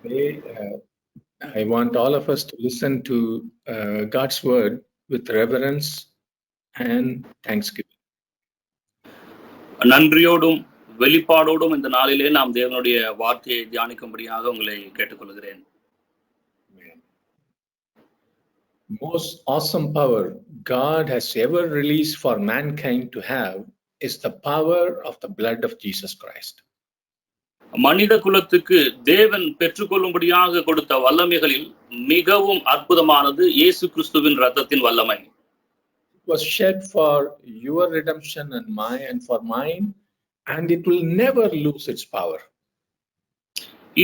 Today, I want all of us to listen to God's word with reverence and thanksgiving. நன்றியோடும் வெளிப்பாடோடும் இந்த நாளிலே நாம் தேவனுடைய வார்த்தையை தியானிக்கும்படியாக உங்களை கேட்டுக்கொள்கிறேன். Most awesome power God has ever released for mankind to have is the power of the blood of Jesus Christ. மனித குலத்துக்கு தேவன் பெற்றுக்கொள்ளும்படியாக கொடுத்த வல்லமைகளில் மிகவும் அற்புதமானது இயேசு கிறிஸ்துவின் இரத்தத்தின் வல்லமை. It was shed for your redemption and for mine, and it will never lose its power.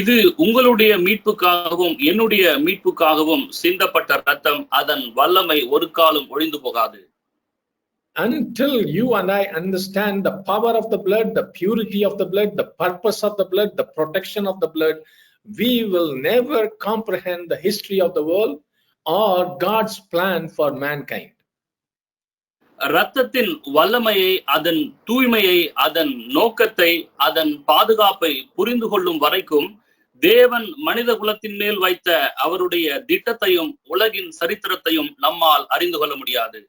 இது உங்களுடைய மீட்புக்காகவும் என்னுடைய மீட்புக்காகவும் சிந்தப்பட்ட இரத்தம், அதன் வல்லமை ஒரு காலம் ஒழிந்து போகாது. Until you and I understand the power of the blood, the purity of the blood, the purpose of the blood, the protection of the blood, we will never comprehend the history of the world or God's plan for mankind. இரத்தத்தின் வல்லமையை, அதன் தூய்மையை, அதன் நோக்கத்தை, அதன் பாதுகாப்பை புரிந்து கொள்ளும் வரைக்கும் தேவன் மனித குலத்தின் மேல் வைத்த அவருடைய திட்டத்தையும் உலகின் சரித்திரத்தையும் நம்மால் அறிந்து கொள்ள முடியாது.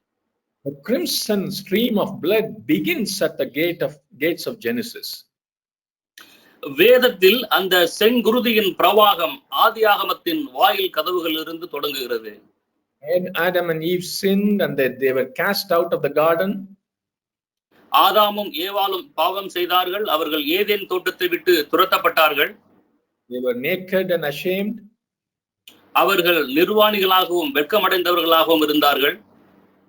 The crimson stream of blood begins at the gates of Genesis. வேதத்தில் அந்த செங்குருதியின் பிரவாகம் ஆதியாகமத்தின் வாயில் கதவுகளிலிருந்து தொடங்குகிறது. And Adam and Eve sinned and they were cast out of the garden. ஆதாமும் ஏவாளும் பாவம் செய்தார்கள், அவர்கள் ஏதேன் தோட்டத்தை விட்டு துரத்தப்பட்டார்கள். They were naked and ashamed. அவர்கள் நிர்வாணிகளாகவும் வெட்கமடைந்தவர்களாகவும் இருந்தார்கள்.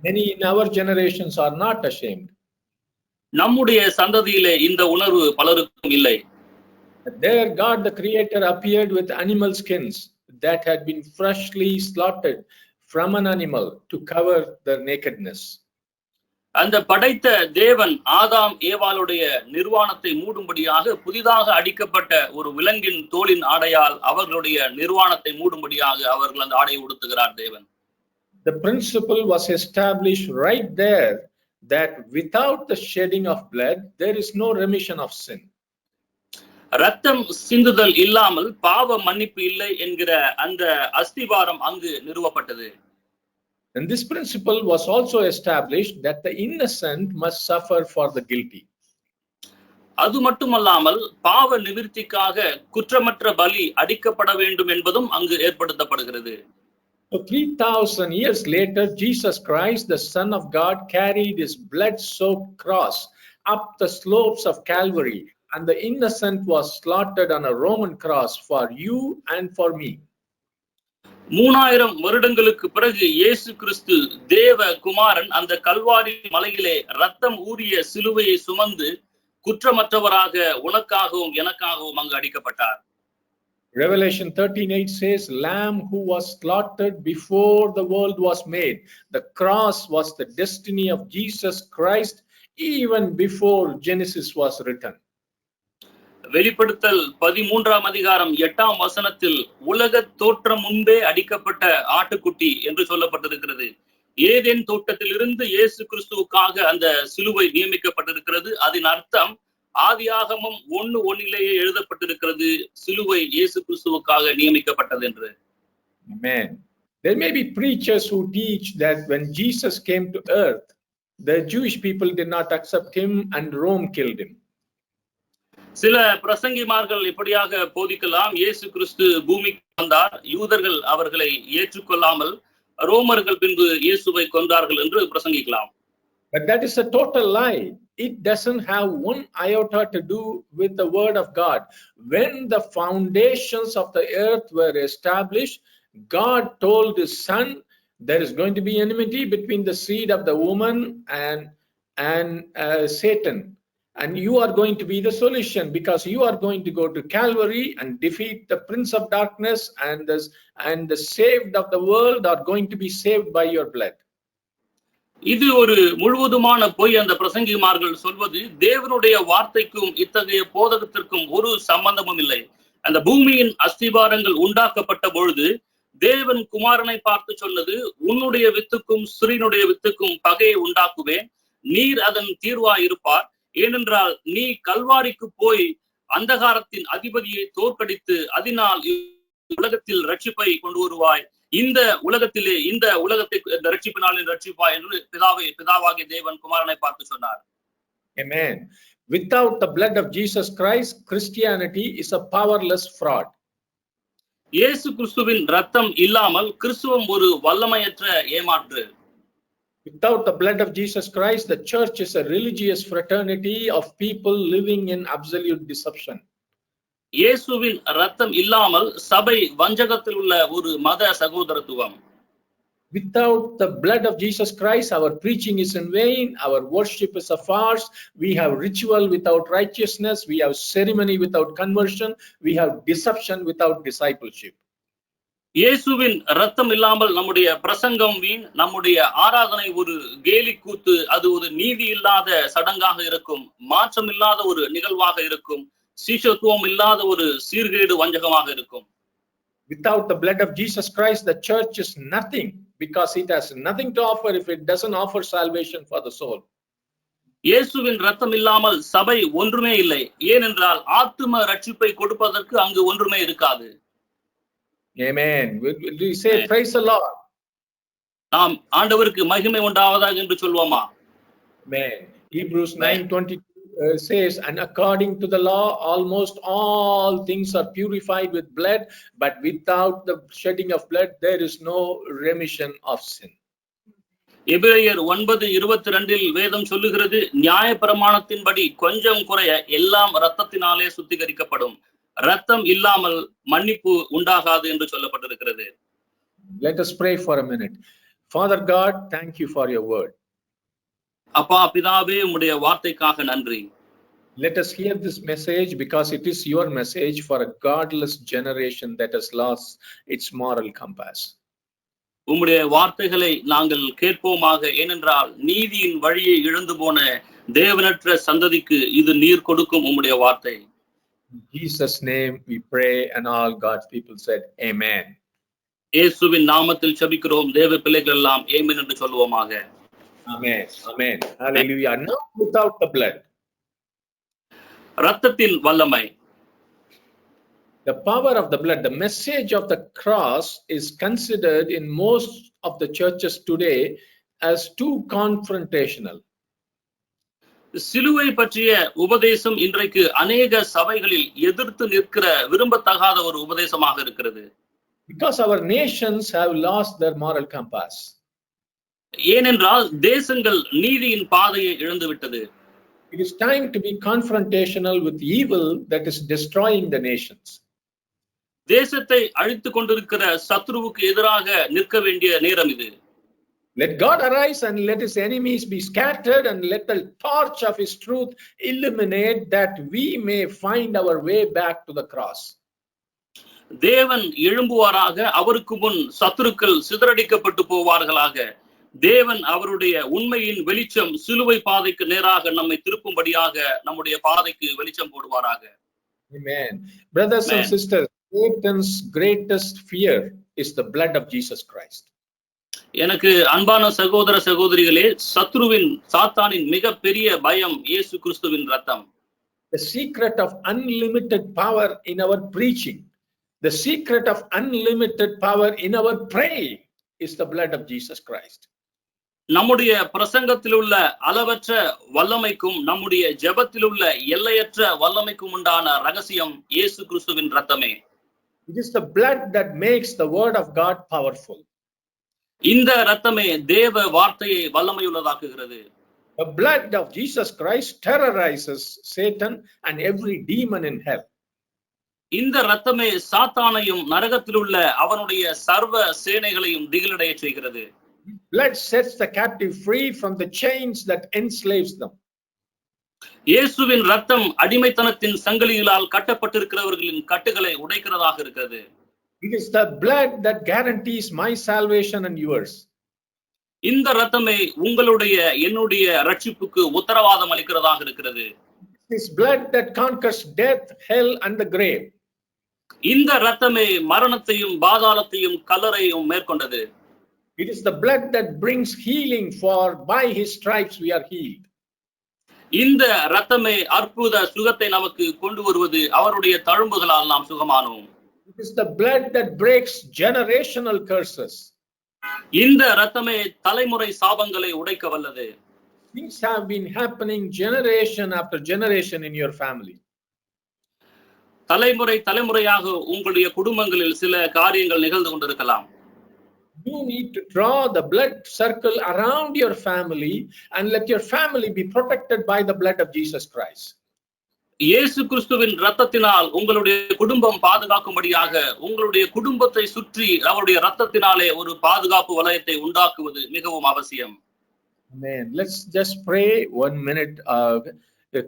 Many in our generations are not ashamed. நம்முடைய சந்ததியிலே இந்த உணர்வு பலருக்கும் இல்லை. There God the Creator appeared with animal skins that had been freshly slaughtered from an animal to cover their nakedness. அந்த படைத்த தேவன் ஆதாம் ஏவாளுடைய நிர்வாணத்தை மூடும்படியாக புதிதாக அடிக்கப்பட்ட ஒரு விலங்கின் தோலின் ஆடையால் அவர்களுடைய நிர்வாணத்தை மூடும்படியாக அவர்கள் அந்த ஆடையை உடுத்துகிறார் தேவன். The principle was established right there that without the shedding of blood there is no remission of sin. ரத்தம் சிந்துதல் இல்லாமல் பாவ மன்னிப்பு இல்லை என்கிற அந்த அஸ்திவாரம் அங்கு நிறுவப்பட்டது. And this principle was also established that the innocent must suffer for the guilty. அது மட்டுமல்லாமல் பாவ நிவிர்த்திக்காக குற்றமற்ற பலி அடிக்கப்பட வேண்டும் என்பதும் அங்கு ஏற்படுத்தப்படுகிறது. So 3000 years later, Jesus Christ, the Son of God, carried his blood-soaked cross up the slopes of Calvary, and the innocent was slaughtered on a Roman cross for you and for me. 3000 வருடங்களுக்கு பிறகு இயேசு கிறிஸ்து தேவ குமாரன் அந்த கல்வாரி மலையிலே ரத்தம் ஊறிய சிலுவையை சுமந்து குற்றமற்றவராக உனக்காகவும் எனக்காகவும் அங்கு அடிக்கப்பட்டார். Revelation 13:8 says, Lamb who was slaughtered before the world was made. The cross was the destiny of Jesus Christ even before Genesis was written. வெளிப்படுத்தல் 13ஆம் அதிகாரம் 8ஆம் வசனத்தில் உலக தோற்றம் முன்பே அடிக்கப்பட்ட ஆட்டுக்குட்டி என்று சொல்லப்பட்டிருக்கிறது. ஏதேன் தோட்டத்திலிருந்து இயேசு கிறிஸ்துவுக்காக அந்த சிலுவை நியமிக்கப்பட்டிருக்கிறது. அதன் அர்த்தம் ஆதியாகமம் 1:1 எழுதப்பட்டிருக்கிறது, சிலுவை இயேசு கிறிஸ்துவுக்காக நியமிக்கப்பட்டது என்று. Amen. There may be preachers who teach that when Jesus came to earth, the Jewish people did not accept him and Rome killed him. சில பிரசங்கிமார்கள் இப்படியாக போதிக்கலாம், இயேசு கிறிஸ்து பூமிக்கு வந்தார், யூதர்கள் அவர்களை ஏற்றுக்கொள்ளாமல் ரோமர்கள் பின்பு இயேசுவை கொன்றார்கள் என்று பிரசங்கிக்கலாம். But that is a total lie. It doesn't have one iota to do with the word of God. When the foundations of the earth were established, God told his son, there is going to be enmity between the seed of the woman and Satan. And you are going to be the solution, because you are going to go to Calvary and defeat the prince of darkness, and the saved of the world are going to be saved by your blood. இது ஒரு முழுவதுமான பொய். அந்த பிரசங்கிமார்கள் சொல்வது தேவனுடைய வார்த்தைக்கும் இத்தகைய போதகத்திற்கும் ஒரு சம்பந்தமும் இல்லை. அந்த பூமியின் அஸ்திபாரங்கள் உண்டாக்கப்பட்ட பொழுது தேவன் குமாரனை பார்த்து சொன்னது, உன்னுடைய வித்துக்கும் ஸ்திரீனுடைய வித்துக்கும் பகையை உண்டாக்குவேன், நீர் அதன் தீர்வாய் இருப்பார். ஏனென்றால் நீ கல்வாரிக்கு போய் அந்தகாரத்தின் அதிபதியை தோற்கடித்து அதனால் உலகத்தில் ரட்சிப்பை கொண்டு வருவாய், இந்த உலகத்திலே இந்த உலகத்தை இந்த ரட்சிப்பினாலும் ரட்சிப்பாய் என்று பிதாவாகிய தேவன் குமாரனை பார்த்து சொன்னார். Amen. Without the blood of Jesus Christ, Christianity is a powerless fraud. இயேசு கிறிஸ்துவின் ரத்தம் இல்லாமல் கிறிஸ்துவம் ஒரு வல்லமையற்ற ஏமாற்று. Without the blood of Jesus Christ, the church is a religious fraternity of people living in absolute deception. இயேசுவின் ரத்தம் இல்லாமல் சபை வஞ்சகத்தில் உள்ள ஒரு மத சகோதரத்துவம். Without the blood of Jesus Christ, our preaching is in vain, our worship is a farce, we have ritual without righteousness, we have ceremony without conversion, we have deception without discipleship. இயேசுவின் ரத்தம் இல்லாமல் நம்முடைய பிரசங்கம் வீண், நம்முடைய ஆராதனை ஒரு கேலி கூத்து, அது ஒரு நீதி இல்லாத சடங்காக இருக்கும், மாற்றம் இல்லாத ஒரு நிகழ்வாக இருக்கும், சீஷத்துவம் இல்லாத ஒரு சீர்கேடு வஞ்சகமாக இருக்கும். Without the blood of Jesus Christ, the church is nothing, because it has nothing to offer if it doesn't offer salvation for the soul. இயேசுவின் ரத்தம் இல்லாமல் சபை ஒன்றுமே இல்லை, ஏனென்றால் ஆத்தும ரட்சிப்பை கொடுப்பதற்கு அங்கு ஒன்றுமே இருக்காது. Amen. We say praise the Lord. நாம் ஆண்டவருக்கு மகிமை உண்டாவதாக என்று சொல்வோமா? Amen. Hebrews 9:22 says, and according to the law, almost all things are purified with blood, but without the shedding of blood, there is no remission of sin. எபிரேயர் 9:22 வேதம் சொல்லுகிறது, நியாய பிரமாணத்தின்படி கொஞ்சம் குறைய எல்லாம் இரத்தத்தினாலே சுத்திகரிக்கப்படும், ரத்தம் இல்லாமல் மன்னிப்பு உண்டாகாது என்று சொல்லப்பட்டிருக்கிறது. Let us pray for a minute. Father God, thank you for your word. அப்பா பிதாவே, உம்முடைய வார்த்தைக்காக நன்றி. Let us hear this message because it is your message for a godless generation that has lost its moral compass. உம்முடைய வார்த்தைகளை நாங்கள் கேட்போமாக, ஏனென்றால் நீதியின் வழியை இழந்து போன தேவனற்ற சந்ததிக்கு இது நீர் கொடுக்கும் உம்முடைய வார்த்தை. In Jesus' name we pray, and all God's people said amen. இயேசுவின் நாமத்தில் ஜெபிக்கிறோம், தேவ பிள்ளைகள் எல்லாம் ஆமென் என்று சொல்வோமாக. Amen. Amen. Hallelujah. Now without the blood. ரத்தத்தின் வல்லமை. The power of the blood, the message of the cross is considered in most of the churches today as too confrontational. சிலுவை பற்றிய உபதேசம் இன்றைக்கு அநேக சபைகளில் எதிர்த்து நிற்கிற விரும்பத்தகாத ஒரு உபதேசமாக இருக்கிறது. Because our nations have lost their moral compass. ஏனென்றால் தேசங்கள் நீதியின் பாதையை இழந்துவிட்டது. It is time to be confrontational with evil that is destroying the nations. தேசத்தை அழித்துக் கொண்டிருக்கிற சத்ருவுக்கு எதிராக நிற்க வேண்டிய நேரம் இது. Let God arise and let his enemies be scattered, and let the torch of his truth illuminate, that we may find our way back to the cross. தேவன் எழும்புவாராக, அவருக்கு முன் சத்துருக்கள் சிதறடிக்கப்பட்டு போவார்களாக. தேவன் அவருடைய உண்மையின் வெளிச்சம் சிலுவை பாதைக்கு நேராக நம்மை திருப்பும்படியாக நம்முடைய பாதைக்கு வெளிச்சம் போடுவாராக. Amen. Brothers and sisters, Satan's greatest fear is the blood of Jesus Christ. எனக்கு அன்பான சகோதர சகோதரிகளே, சத்ருவின் சாத்தானின் மிகப்பெரிய பயம் இயேசு கிறிஸ்துவின் ரத்தம். The secret of unlimited power in our preaching, the secret of unlimited power in our praying is the blood of Jesus Christ. நம்முடைய பிரசங்கத்தில் உள்ள அளவற்ற வல்லமைக்கும் நம்முடைய ஜெபத்தில் உள்ள எல்லையற்ற வல்லமைக்கும் உண்டான ரகசியம் இயேசு கிறிஸ்துவின் ரத்தமே. It is the blood that makes the word of God powerful. இந்த ரத்தமே தேவ வார்த்தையை வல்லமையுள்ளதாக்குகிறது. The blood of Jesus Christ terrorizes Satan and every demon in hell. இந்த ரத்தமே சாத்தானையும் நரகத்தில் உள்ள அவனுடைய சர்வ சேனைகளையும் திகிலடைய செய்கிறது. Blood sets the captive free from the chains that enslaves them. இயேசுவின் ரத்தம் அடிமைத்தனத்தின் சங்கிலிகளால் கட்டப்பட்டிருக்கிறவர்களின் கட்டுகளை உடைக்கிறதாக இருக்கிறது. It is the blood that guarantees my salvation and yours. இந்த ரத்தமே உங்களுடைய என்னுடைய ரட்சிப்புக்கு உத்தரவாதம் அளிக்கிறதாக இருக்கிறது. This blood that conquers death, hell and the grave. இந்த ரத்தமே மரணத்தையும் பாதாளத்தையும் கல்லறையும் மேற்கொண்டது. It is the blood that brings healing, for by his stripes we are healed. இந்த ரத்தமே அற்புத சுகத்தை நமக்கு கொண்டு வருவது, அவருடைய தழும்புகளால் நாம் சுகமானோம். It is the blood that breaks generational curses. இந்த இரத்தமே தலைமுறை சாபங்களை உடைக்க வல்லது. Things have been happening generation after generation in your family. தலைமுறையாக உங்களுடைய குடும்பங்களில் சில காரியங்கள் நிகழ்ந்து கொண்டிருக்கலாம். You need to draw the blood circle around your family and let your family be protected by the blood of Jesus Christ. இயேசு கிறிஸ்துவின் இரத்தத்தினால் உங்களுடைய குடும்பம் பாதுகாக்கும்படியாக உங்களுடைய குடும்பத்தை சுற்றி அவருடைய இரத்தத்தினாலே ஒரு பாதுகாப்பு வலயத்தை உண்டாக்குவது மிகவும் அவசியம். Amen. Let's just pray 1 minute.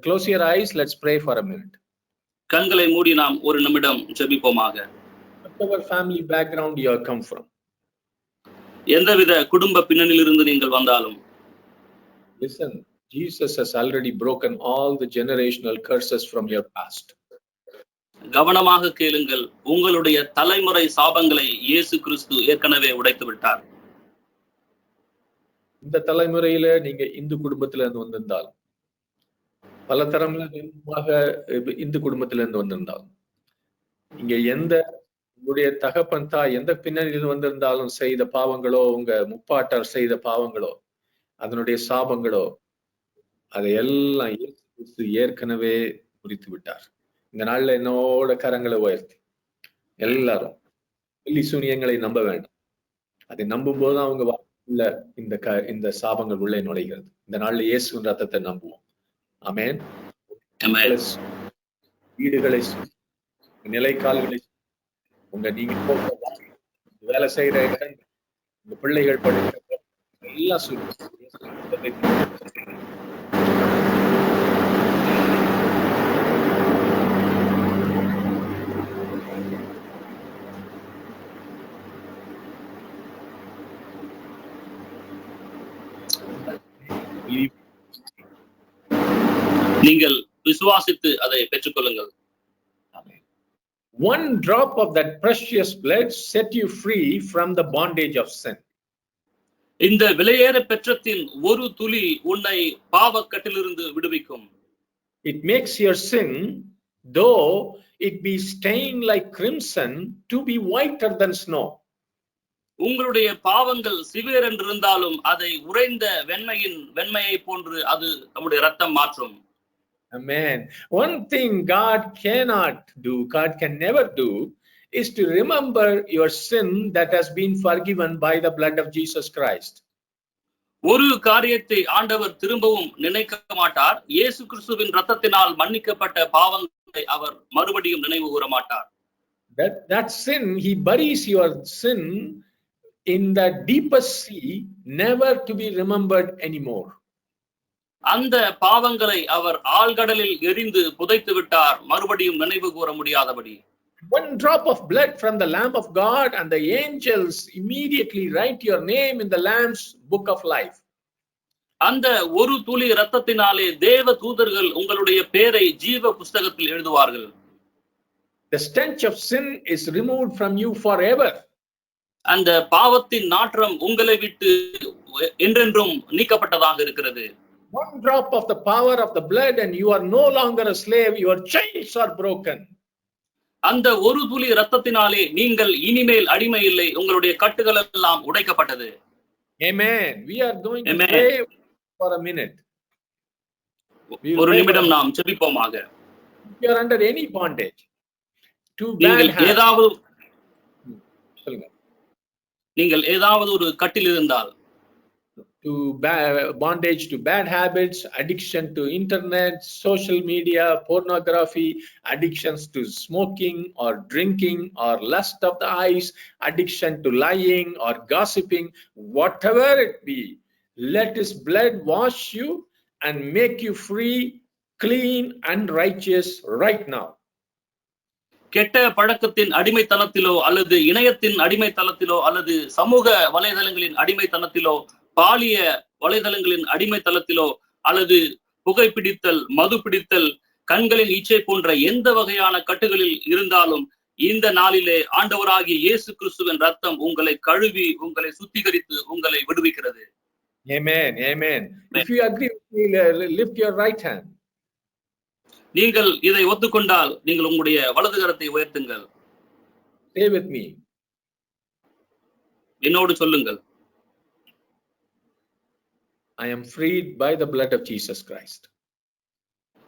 Close your eyes. Let's pray for a minute. கண்களை மூடி நாம் ஒரு நிமிடம் ஜெபிப்போமாக. Whatever family background you have come from. எந்தவித குடும்ப பின்னணியிலிருந்து நீங்கள் வந்தாலும். Listen. Jesus has already broken all the generational curses from your past. கவனமாக கேளுங்கள். உங்களுடைய தலைமுறை சாபங்களை இயேசு கிறிஸ்து ஏற்கனவே உடைத்து விட்டார். இந்த தலைமுறையில நீங்க இந்து குடும்பத்தில இருந்து வந்திருந்தாலும் பல தரமாக இந்து குடும்பத்தில இருந்து வந்திருந்தாலும் நீங்க எந்த உங்களுடைய தகப்பன் தாய் எந்த பின்னணியில் வந்திருந்தாலும் செய்த பாவங்களோ உங்க முப்பாட்டார் செய்த பாவங்களோ அதனுடைய சாபங்களோ அதையெல்லாம் இயேசு கிறிஸ்து ஏற்கனவே முடித்து விட்டார். இந்த நாள்ல என்னோட கரங்களை உயர்த்தி எல்லாரும் வெள்ளி சூனியங்களை நம்ப வேண்டாம். அதை நம்பும் போது அவங்க உள்ள இந்த சாபங்கள் உள்ளே நுழைகிறது. இந்த நாள்ல இயேசுவின் ரத்தத்தை நம்புவோம். ஆமென். வீடுகளை நிலைக்கால்களை நீங்க வேலை செய்யற இடங்கள் உங்க பிள்ளைகள் படிக்கிற எல்லாம் சொல்லுங்க. நீங்கள் விசுவாசித்து அதை பெற்றுக்கொள்ளுங்கள். One drop of that precious blood set you free from the bondage of sin. இந்த விலையேற பெற்றத்தின் ஒரு துளி உன்னை பாவக்கட்டிலிருந்து விடுவிக்கும். It makes your sin, though it be stained like crimson, to be whiter than snow. உங்களுடைய பாவங்கள் சிவேர் என்றிருந்தாலும் அதை உறைந்த வெண்மையை போன்று அது நம்முடைய ரத்தம் மாற்றும். Amen. One thing God cannot do, God can never do, is to remember your sin that has been forgiven by the blood of Jesus Christ. ஒரு காரியத்தை ஆண்டவர் திரும்பவும் நினைக்க மாட்டார். இயேசு கிறிஸ்துவின் இரத்தத்தினால் மன்னிக்கப்பட்ட பாவங்களை அவர் மறுபடியும் நினைவு கூற மாட்டார். That sin, he buries your sin in the deepest sea, never to be remembered anymore. அந்த பாவங்களை அவர் ஆழ்கடலில் எரிந்து புதைத்து விட்டார், மறுபடியும் நினைவு கூற முடியாதபடி. One drop of blood from the Lamb of God and the angels immediately write your name in the Lamb's book of life. அந்த ஒரு துளி இரத்தத்தினாலே தேவ தூதர்கள் உங்களுடைய பெயரை ஜீவ புஸ்தகத்தில் எழுதுவார்கள். The stench of sin is removed from you forever. அந்த பாவத்தின் நாற்றம் உங்களை விட்டு என்றென்றும் நீக்கப்பட்டதாக இருக்கிறது. One drop of the power of the blood and you are no longer a slave, your chains are broken. அந்த ஒரு துளி இரத்தத்தினாலே நீங்கள் இனிமேல் அடிமை இல்லை, உங்களுடைய கட்டுகள் எல்லாம் உடைக்கப்பட்டது. Amen. We are going to pray for a minute. ஒரு நிமிடம் நாம் ஜெபிப்போமாக. If you are under any bondage, நீங்கள் ஏதாவது ஒரு கட்டில் இருந்தால், bondage to bad habits, addiction to internet, social media, pornography, addictions to smoking or drinking or lust of the eyes, addiction to lying or gossiping, whatever it be, let his blood wash you and make you free, clean and righteous right now. கெட்ட பழக்கத்தின் அடிமைத்தனத்திலோ அல்லது இணையத்தின் அடிமைத்தனத்திலோ அல்லது சமூக வலைதளங்களின் அடிமைத்தனத்திலோ பாலிய வலைதளங்களின் அடிமைத்தளத்திலோ அல்லது புகைப்பிடித்தல், மது பிடித்தல், கண்களின் இச்சை போன்ற எந்த வகையான கட்டுகளில் இருந்தாலும் இந்த நாளிலே ஆண்டவராகிய இயேசு கிறிஸ்துவின் ரத்தம் உங்களை கழுவி உங்களை சுத்திகரித்து உங்களை விடுவிக்கிறது. Amen. Amen. If you agree with me, lift your right hand. நீங்கள் இதை ஒத்துக்கொண்டால் நீங்கள் உங்களுடைய வலது கரத்தை உயர்த்துங்கள். Say with me. என்னோடு சொல்லுங்கள். I am freed by the blood of Jesus Christ.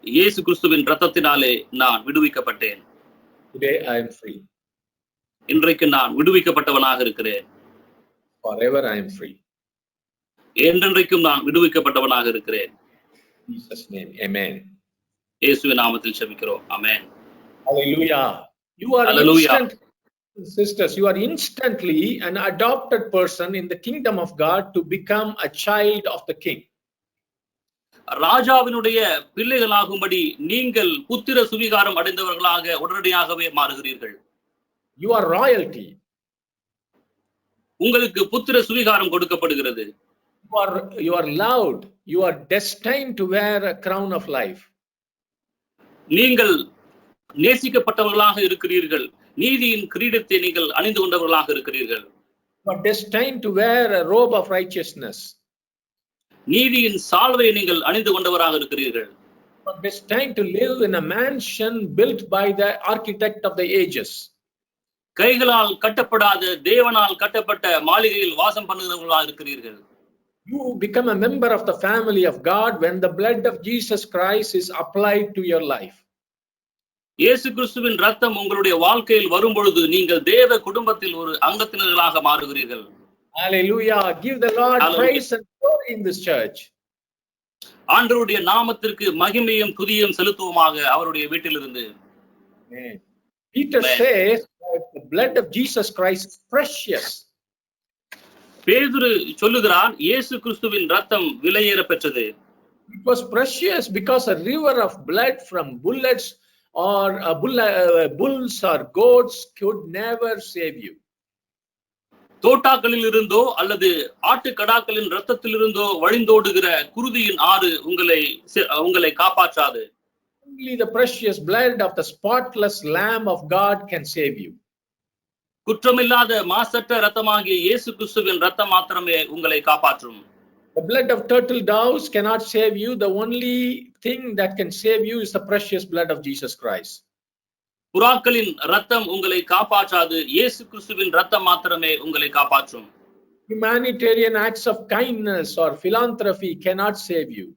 இயேசு கிறிஸ்துவின் இரத்தத்தினாலே நான் விடுவிக்கப்பட்டேன். Today I am free. இன்றைக்கு நான் விடுவிக்கப்பட்டவனாக இருக்கிறேன். Forever I am free. என்றென்றைக்கும் நான் விடுவிக்கப்பட்டவனாக இருக்கிறேன். In Jesus' name, amen. இயேசுவின் நாமத்தில் ஜெபிக்கிறோம். ஆமென். Hallelujah. You are Hallelujah. sisters, you are instantly an adopted person in the kingdom of God to become a child of the king. ராஜாவினுடைய பிள்ளைகளாகும்படி நீங்கள் புத்திர சுவிகாரம் அடைந்தவர்களாக உடனடியாகவே மாறுகிறீர்கள். You are royalty. உங்களுக்கு புத்திர சுவிகாரம் கொடுக்கப்படுகிறது. You are loved. You are destined to wear a crown of life. நீங்கள் நேசிக்கப்பட்டவர்களாக இருக்கிறீர்கள். நீதியின் கிரீடத்தை நீங்கள் அணிந்து கொண்டவர்களாக இருக்கிறீர்கள். You are destined to wear a robe of righteousness. நீதியின் சால்வையை நீங்கள் அணிந்து கொண்டவராக இருக்கிறீர்கள். You are destined to live in a mansion built by the architect of the ages. கைகளால் கட்டப்படாத தேவனால் கட்டப்பட்ட மாளிகையில் வாசம் பண்ணுகிறவர்களாக இருக்கிறீர்கள். You become a member of the family of God when the blood of Jesus Christ is applied to your life. இயேசு கிறிஸ்துவின் இரத்தம் உங்களுடைய வாழ்க்கையில் வரும் பொழுது நீங்கள் தேவ குடும்பத்தில் ஒரு அங்கத்தினர்களாக மாறுகிறீர்கள். Hallelujah. Give the Lord Hallelujah. praise and glory in this church. ஆண்டவருடைய நாமத்திற்கு மகிமையும் துதியும் செலுத்துவோமாக அவருடைய வீட்டிலிருந்து. Amen. Peter Amen. says that the blood of Jesus Christ is precious. பேதுரு சொல்லுகிறான் இயேசு கிறிஸ்துவின் இரத்தம் விலையேற பெற்றது. It was precious because a river of blood from bullets or bulls or goats could never save you. தோட்டாக்களில் இருந்தோ அல்லது ஆட்டுக்கடாக்களின் இரத்தத்திலிருந்தோ வழிந்தோடுகிற குருதியின் ஆறு உங்களை காப்பாற்றாது. Only the precious blood of the spotless Lamb of God can save you. குற்றமில்லாத மாசற்ற இரத்தமாகிய இயேசு கிறிஸ்துவின் இரத்தம் மாத்திரமே உங்களை காப்பாற்றும். The blood of turtle doves cannot save you. The only thing that can save you is the precious blood of Jesus Christ. புறாக்களின் இரத்தம் உங்களை காப்பாற்றாது. இயேசு கிறிஸ்துவின் இரத்தம் மாத்திரமே உங்களை காப்பாற்றும். Humanitarian acts of kindness or philanthropy cannot save you.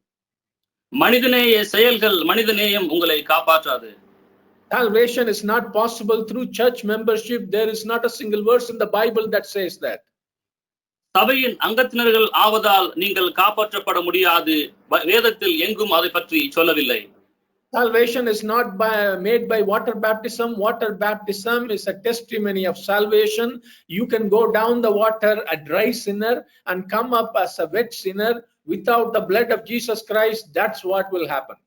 மனிதநேய செயல்கள் மனிதநேயம் உங்களை காப்பாற்றாது. Salvation is not possible through church membership. There is not a single verse in the Bible that says that. சபையின் அங்கத்தினர்கள் ஆவதால் நீங்கள் காப்பாற்றப்பட முடியாது. வேதத்தில் எங்கும் அதை பற்றி சொல்லவில்லை. Salvation is not made by water baptism. Water baptism is a testimony of salvation. You can go down the water a dry sinner and come up as a wet sinner without the blood of Jesus Christ. That's what will happen.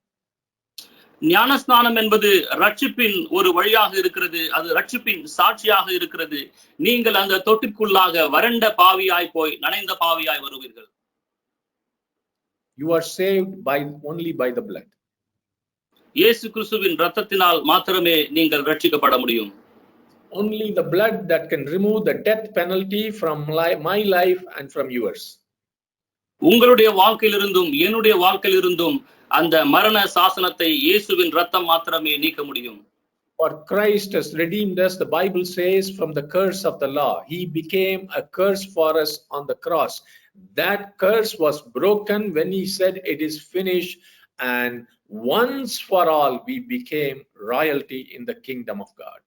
ஞானஸ்நானம் என்பது ரட்சிப்பின் ஒரு வழியாக இருக்கிறது. அது ரட்சிப்பின் சாட்சியாக இருக்கிறது. நீங்கள் அந்த தொட்டிற்குள்ளாக வறண்ட பாவியாய் போய் நனைந்த பாவியாய் வருவீர்கள். You are saved only by the blood. இயேசு கிறிஸ்துவின் இரத்தத்தினால் மாத்திரமே நீங்கள் ரட்சிக்கப்பட முடியும். Only the blood that can remove the death penalty from my life and from yours. உங்களுடைய வாழ்க்கையிலிருந்தும் என்னுடைய வாழ்க்கையிலிருந்தும் அந்த மரண சாசனத்தை இயேசுவின் இரத்தம் மாத்திரமே நீக்க முடியும். For Christ has redeemed us, the Bible says, from the curse of the law. He became a curse for us on the cross. That curse was broken when he said it is finished, and once for all we became royalty in the kingdom of God.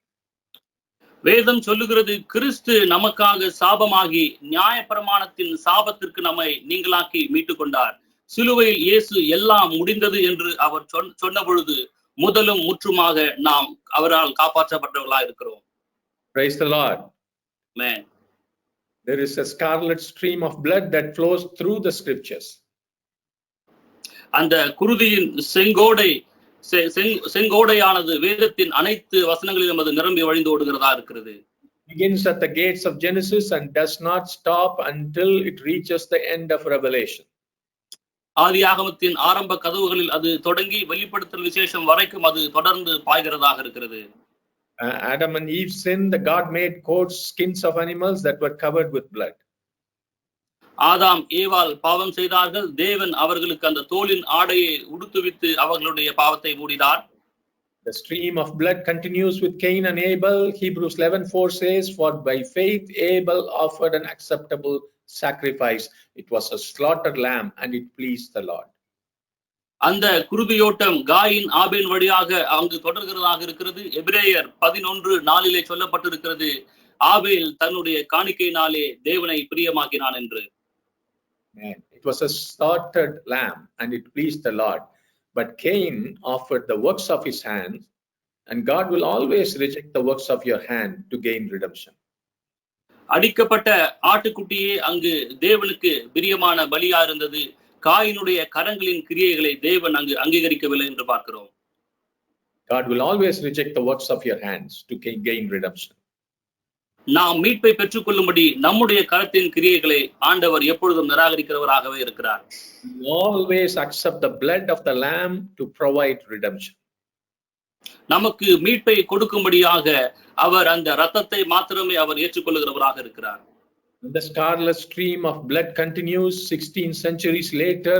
வேதம் சொல்லுகிறது கிறிஸ்து நமக்காக சாபமாகி நியாயப்பிரமாணத்தின் சாபத்திற்கு நம்மை நீங்களாக்கி மீட்டுக் கொண்டார். சிலுவையில் இயேசு எல்லாம் முடிந்தது என்று அவர் சொன்ன பொழுது முதலும் முற்றுமாக நாம் அவரால் காப்பாற்றப்பட்டவர்களாக இருக்கிறோம். Praise the Lord. Amen. There is a scarlet stream of blood that flows through the scriptures. அந்த குருதியின் செங்கோடையானது வேதத்தின் அனைத்து வசனங்களிலும் அது நிரம்பி வழிந்து ஓடுகிறதா இருக்கிறது. Begins at the gates of Genesis and does not stop until it reaches the end of Revelation. ஆதியாகமத்தின் ஆரம்ப கதவுகளில் அது தொடங்கி வெளிப்படுத்தல் விசேஷம் வரைக்கும் அது தொடர்ந்து பாய்கிறதாக இருக்கிறது. Adam and Eve sinned. God made coats, skins of animals that were covered with blood. ஆதாம் ஏவாள் பாவம் செய்தார்கள். தேவன் அவர்களுக்கு அந்த தோலின் ஆடையை உடுத்துவித்து அவர்களுடைய பாவத்தை மூடினார். The stream of blood continues with Cain and Abel. Hebrews 11:4 says, "For by faith Abel offered an acceptable sacrifice. It was a slaughtered lamb, and it pleased the Lord." அந்த குருதியோட்டம் காயின் ஆபேல் வழியாக அங்கு தொடர்கிறதாக இருக்கிறது. எபிரேயர் 11:4 சொல்லப்பட்டிருக்கிறது, ஆபேல் தன்னுடைய காணிக்கையினாலே தேவனை பிரியமாக்கினான் என்று. It was a slaughtered lamb, and it pleased the Lord. But Cain offered the works of his hands, and God will always reject the works of your hand to gain redemption. அடிக்கப்பட்ட ஆட்டுக்குட்டியே அங்கு தேவனுக்கு பிரியமான பலியா இருந்தது. காயினுடைய கரங்களின் கிரியைகளை தேவன் அங்கு அங்கீகரிக்கவில்லை என்று பார்க்கிறோம். God will always reject the works of your hands to gain redemption. நாம் மீட்பை பெற்றுக் கொள்ளும்படி நம்முடைய கரத்தின் கிரியைகளை ஆண்டவர் எப்பொழுதும் நிராகரிக்கிறவராகவே இருக்கிறார். Always accept the blood of the lamb to provide redemption. நமக்கு மீட்பை கொடுக்கும்படியாக அவர் அந்த இரத்தத்தை மாத்திரமே அவர் ஏற்றுக்கொள்ளுகிறவராக இருக்கிறார். The scarlet stream of blood continues 16 centuries later.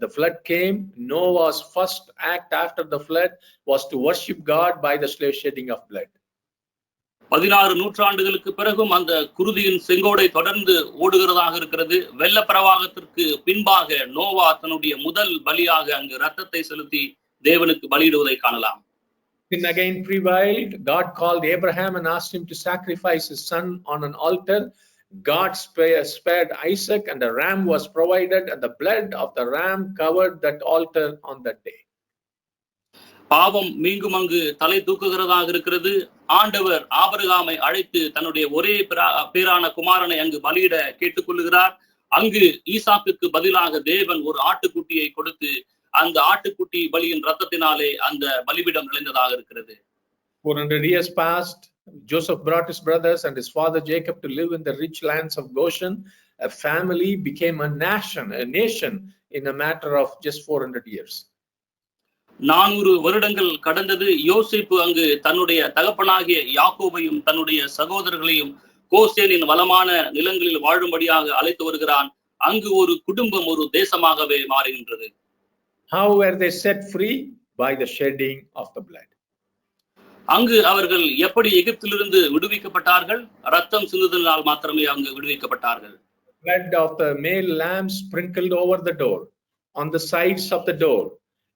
The flood came. Noah's first act after the flood was to worship God by the shedding of blood. 16 நூற்றாண்டுகளுக்கு பிறகும் அந்த குருதியின் செங்கோடை தொடர்ந்து ஓடுகிறதாக இருக்கிறது. வெள்ள பிரவாகத்திற்கு பின்பாக நோவா தன்னுடைய முதல் பலியாக அங்கு இரத்தத்தை செலுத்தி தேவனுக்கு பலியிடுவதை காணலாம். Sin again prevailed. God called Abraham and asked him to sacrifice his son on an altar. God spared Isaac, and a ram was provided, and the blood of the ram covered that altar on that day. பாவம் மீண்டும் அங்கு தலை தூக்குகிறதாக இருக்கிறது. ஆண்டவர் ஆபிரகாமை அழைத்து தன்னுடைய ஒரே பேரான குமாரனை அங்கு பலியிட கேட்டுக்கொள்ளுகிறார். அங்கு ஈசாக்குக்கு பதிலாக தேவன் ஒரு ஆட்டுக்குட்டியை கொடுத்து அந்த ஆட்டுக்குட்டி பலியின் ரத்தத்தினாலே அந்த பலிபீடம் நிறைந்ததாக இருக்கிறது. 400 years passed. Joseph brought his brothers and his father Jacob to live in the rich lands of Goshen. A family became a nation in a matter of just 400 years. 400 வருடங்கள் கடந்தது. யோசேப்பு அங்கு தன்னுடைய தகப்பனாகிய யாக்கோபையும் தன்னுடைய சகோதரர்களையும் கோசேனின் வளமான நிலங்களில் வாழும்படியாக அழைத்து வருகிறான். அங்கு ஒரு குடும்பம் ஒரு தேசமாகவே மாறுகின்றது. How were they set free? By the shedding of the blood. அங்கு அவர்கள் எப்படி எகிப்திலிருந்து விடுவிக்கப்பட்டார்கள்? ரத்தம் சிந்துதலினால் மாத்திரமே அங்கு விடுவிக்கப்பட்டார்கள். Blood of the male lamb sprinkled over the door, on the sides of the door,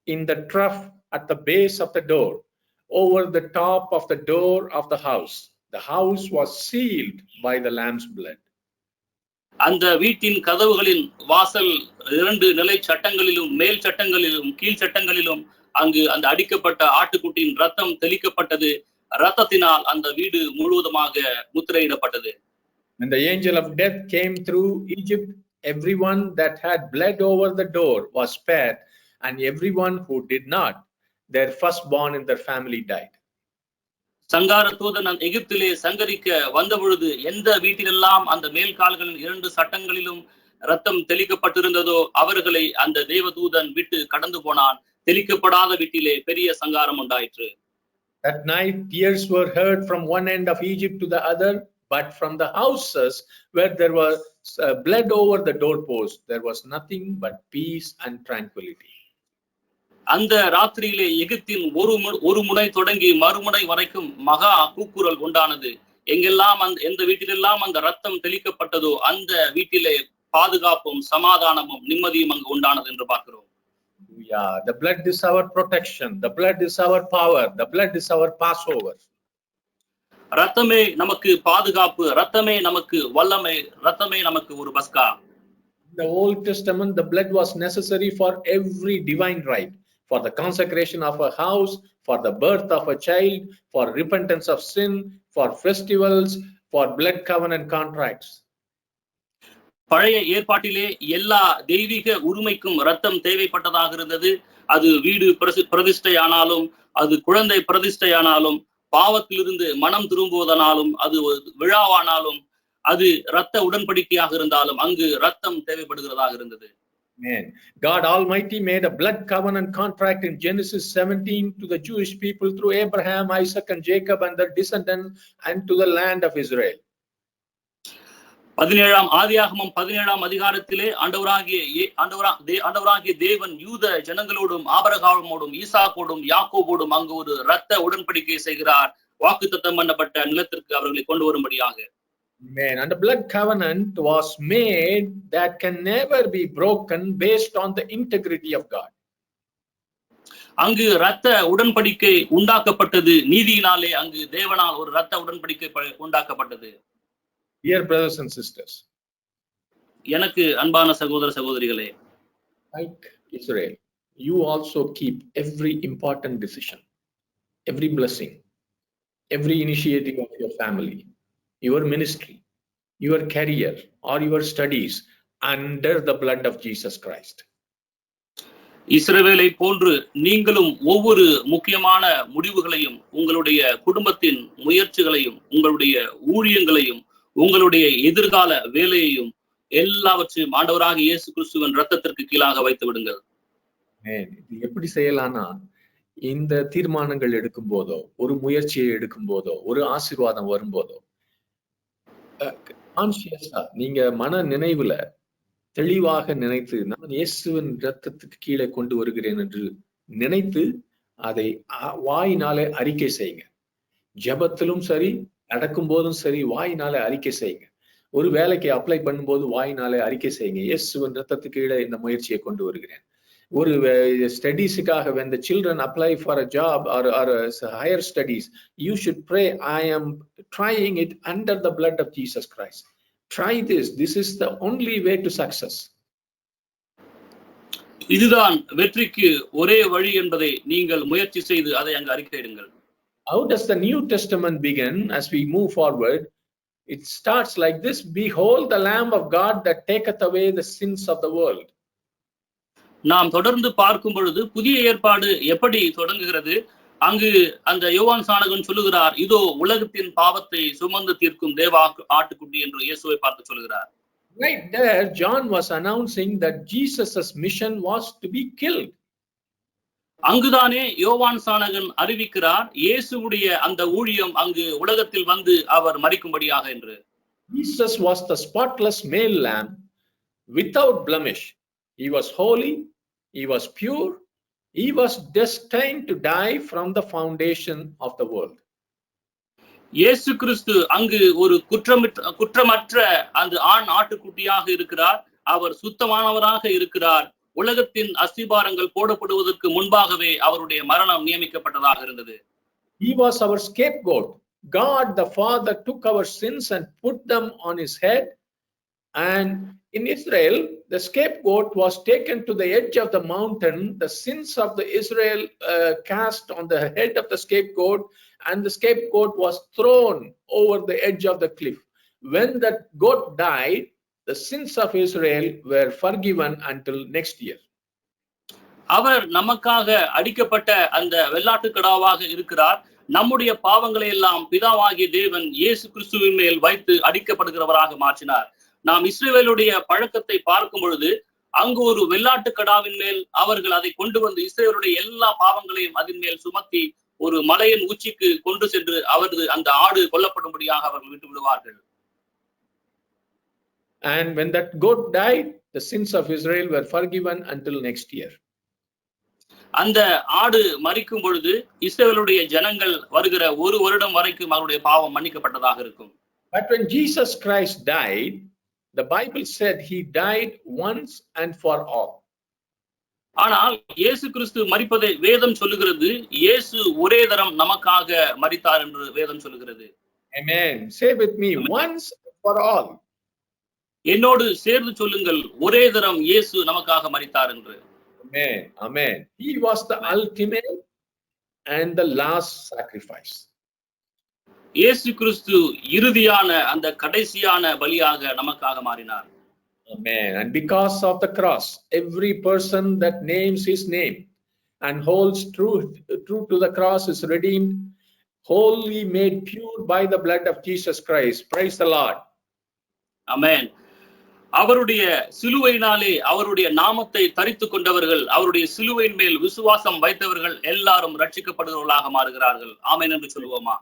in the trough at the base of the door, over the top of the door of the house. The house was sealed by the lamb's blood. அந்த வீட்டின் கதவுகளின் வாசல் 2 நிலை சட்டங்களிலும் மேல் சட்டங்களிலும் கீழ் சட்டங்களிலும் அங்கு அந்த அடிக்கப்பட்ட ஆட்டுக்குட்டியின் ரத்தம் தெளிக்கப்பட்டது. ரத்தத்தினால் அந்த வீடு முழுவதுமாக முத்திரையிடப்பட்டது. And the angel of death came through Egypt. Everyone that had blood over the door was spared, and everyone who did not, their firstborn in their family died. சங்கார தூதன் எகிப்திலே சங்கரிக்க வந்த பொழுது எந்த வீட்டிலெல்லாம் அந்த மேல் கால்களின் 2 சட்டங்களிலும் ரத்தம் தெளிக்கப்பட்டிருந்ததோ அவர்களை அந்த தேவதூதன் விட்டு கடந்து போனான். தெளிக்கப்படாத வீட்டிலே பெரிய சங்காரம் உண்டாயிற்று. That night tears were heard from one end of Egypt to the other, but from the houses where there was blood over the doorpost, there was nothing but peace and tranquility. அந்த ராத்திரியிலே எகிப்தின் ஒரு முனை தொடங்கி மறுமுனை வரைக்கும் மகா கூக்குரல் உண்டானது. எங்கெல்லாம் எந்த வீட்டிலெல்லாம் அந்த ரத்தம் தெளிக்கப்பட்டதோ அந்த வீட்டிலே பாதுகாப்பும் சமாதானமும் நிம்மதியும் அங்கு உண்டானது என்று பார்க்கிறோம். Yeah, the blood is our protection. The blood is our power. The blood is our Passover. ரத்தமே நமக்கு பாதுகாப்பு, ரத்தமே நமக்கு வல்லமை, ரத்தமே நமக்கு ஒரு பஸ்கா. In the Old Testament, the blood was necessary for every divine rite, for the consecration of a house, for the birth of a child, for repentance of sin, for festivals, for blood covenant contracts. பழைய ஏற்பாட்டிலே எல்லா தெய்வீக உரிமைக்கும் ரத்தம் தேவைப்பட்டதாக இருந்தது. அது வீடு பிரதிஷ்டையானாலும், அது குழந்தை பிரதிஷ்டையானாலும், பாவத்திலிருந்து மனம் திரும்புவதனாலும், அது விழாவானாலும், அது இரத்த உடன்படிக்கையாக இருந்தாலும் அங்கு ரத்தம் தேவைப்படுகிறதாக இருந்தது. Amen. God Almighty made a blood covenant contract in Genesis 17 to the Jewish people through Abraham, Isaac and Jacob and their descendants and to the land of Israel. ஆதியாகமம் 17ஆம் அதிகாரத்திலே ஆண்டவராகிய தேவன் யூத ஜனங்களோடும் ஆபிரகாமோடும் ஈசாக்கோடும் யாக்கோபோடும் அங்கு ஒரு இரத்த உடன்படிக்கை செய்கிறார், வாக்குத்தத்தம் பண்ணப்பட்ட நிலத்திற்கு அவர்களை கொண்டு வரும்படியாக. Amen. And the blood covenant was made that can never be broken based on the integrity of God. அங்கு இரத்த உடன்படிக்கை உண்டாக்கப்பட்டது நீதியினாலே. அங்கு தேவனால் ஒரு இரத்த உடன்படிக்கை உண்டாக்கப்பட்டது. Dear brothers and sisters, எனக்கு அன்பான சகோதர சகோதரிகளே, like Israel, you also keep every important decision, every blessing, every initiative of your family, your ministry, your career, or your studies under the blood of Jesus Christ. இஸ்ரவேலை போன்று நீங்களும் ஒவ்வொரு முக்கியமான முடிவுகளையும், உங்களுடைய குடும்பத்தின் முயற்சிகளையும், உங்களுடைய ஊழியங்களையும், உங்களுடைய எதிர்கால வேலையையும் எல்லாவற்றையும் ஆண்டவராகிய இயேசு கிறிஸ்துவின் இரத்தத்திற்கு கீழாக வைத்து விடுங்கள். இது எப்படி செய்யலாம்னா, இந்த தீர்மானங்கள் எடுக்கும் போதோ, ஒரு முயற்சியை எடுக்கும் போதோ, ஒரு ஆசீர்வாதம் வரும்போதோ, கான்சியஸா நீங்க மன நினைவுல தெளிவாக நினைத்து, நான் இயேசுவின் இரத்தத்துக்கு கீழே கொண்டு வருகிறேன் என்று நினைத்து அதை வாயினாலே அறிக்கை செய்யுங்க. ஜெபத்திலும் சரி, நடக்கும் போதும் சரி, வாயினாலே அறிக்கை செய்யுங்க. ஒரு வேலைக்கு அப்ளை பண்ணும்போது வாயினாலே அறிக்கை செய்யுங்க, இயேசுவின் இரத்தத்துக்கு கீழே இந்த முயற்சியை கொண்டு வருகிறேன். ஒரு ஸ்டடீஸுக்காக when the children apply for a job or higher studies, you should pray, I am trying it under the blood of Jesus Christ. Try this. This is the only way to success. இதுதான் வெற்றிக்கு ஒரே வழி என்பதை நீங்கள் முயற்சி செய்து அதை அங்கு அறிக்கையிடுங்கள். How does the New Testament begin as we move forward? It starts like this: Behold the Lamb of God that taketh away the sins of the world. நாம் தொடர்ந்து பார்க்கும் பொழுது புதிய ஏற்பாடு எப்படி தொடங்குகிறது? அங்கு அந்த யோவான் சாணகன் சொல்லுகிறார், இதோ உலகத்தின் பாவத்தை சுமந்து தீர்க்கும் தேவ ஆட்டுக்குட்டி என்று இயேசுவை பார்த்து சொல்கிறார். Right there, John was announcing that Jesus' mission was to be killed. அங்குதானே யோவான் சாணகன் அறிவிக்கிறார், இயேசுவுடைய அந்த ஊழியம் அங்கு உலகத்தில் வந்து அவர் மரிக்கும்படியாக என்று. Jesus was the spotless male lamb without blemish. He was holy, he was pure, he was destined to die from the foundation of the world. இயேசு கிறிஸ்து அங்கு ஒரு குற்றமற்ற அந்த ஆண் ஆட்டுக்குட்டியாக இருக்கிறார். அவர் சுத்தமானவராக இருக்கிறார். உலகத்தின் அஸ்திபாரங்கள் போடப்படுவதற்கு முன்பாகவே அவருடைய மரணம் நியமிக்கப்பட்டதாக இருந்தது. He was our scapegoat. God the Father took our sins and put them on his head. And in Israel, the scapegoat was taken to the edge of the mountain. The sins of the Israel cast on the head of the scapegoat, and the scapegoat was thrown over the edge of the cliff. When that goat died, the sins of Israel were forgiven until next year. அவர் நமக்காக அடிக்கப்பட்ட அந்த வெள்ளாட்டுக்கடாவாக இருக்கிறார். நம்முடைய பாவங்களை எல்லாம் பிதாவாகிய தேவன் இயேசு கிறிஸ்துவின் மேல் வைத்து அடிக்கப்படுகிறவராக மாற்றினார். நாம் இஸ்ரவேலுடைய பழக்கத்தை பார்க்கும் பொழுது அங்கு ஒரு வெள்ளாட்டுக்கடாவின் மேல் அவர்கள் அதை கொண்டு வந்து இஸ்ரவேலுடைய எல்லா பாவங்களையும் அதன் மேல் சுமத்தி ஒரு மலையின் உச்சிக்கு கொண்டு சென்று அவரது அந்த ஆடு கொல்லப்படும்படியாக அவர்கள் விட்டு விடுவார்கள். And when that goat died, the sins of Israel were forgiven until next year. அந்த ஆடு மரிக்கும் பொழுது இஸ்ரவேலுடைய ஜனங்கள் வருகிற ஒரு வருடம் வரைக்கும் அவருடைய பாவம் மன்னிக்கப்பட்டதாக இருக்கும். But when Jesus Christ died, the Bible said he died once and for all. ஆனால் இயேசு கிறிஸ்து மரிப்பதை வேதம் சொல்லுகிறது, இயேசு ஒரே தரம் நமக்காக மரித்தார் என்று வேதம் சொல்லுகிறது. Amen. Say with me, once for all. என்னோடு சேர்ந்து சொல்லுங்கள், ஒரே தரம் இயேசு நமக்காக மரித்தார் என்று. Amen. Amen. He was the ultimate and the last sacrifice. இயேசு கிறிஸ்து இறுதியான அந்த கடைசியான பலியாக நமக்காக மாறினார். Amen. And because of the cross, every person that names his name and holds true to the cross is redeemed, wholly made pure by the blood of Jesus Christ. Praise the Lord. Amen. அவருடைய சிலுவையினாலே அவருடைய நாமத்தை தரித்துக் கொண்டவர்கள், அவருடைய சிலுவையின் மேல் விசுவாசம் வைத்தவர்கள் எல்லாரும் ரட்சிக்கப்படுகிறவர்களாக மாறுகிறார்கள். ஆமென் என்று சொல்லுவோமா?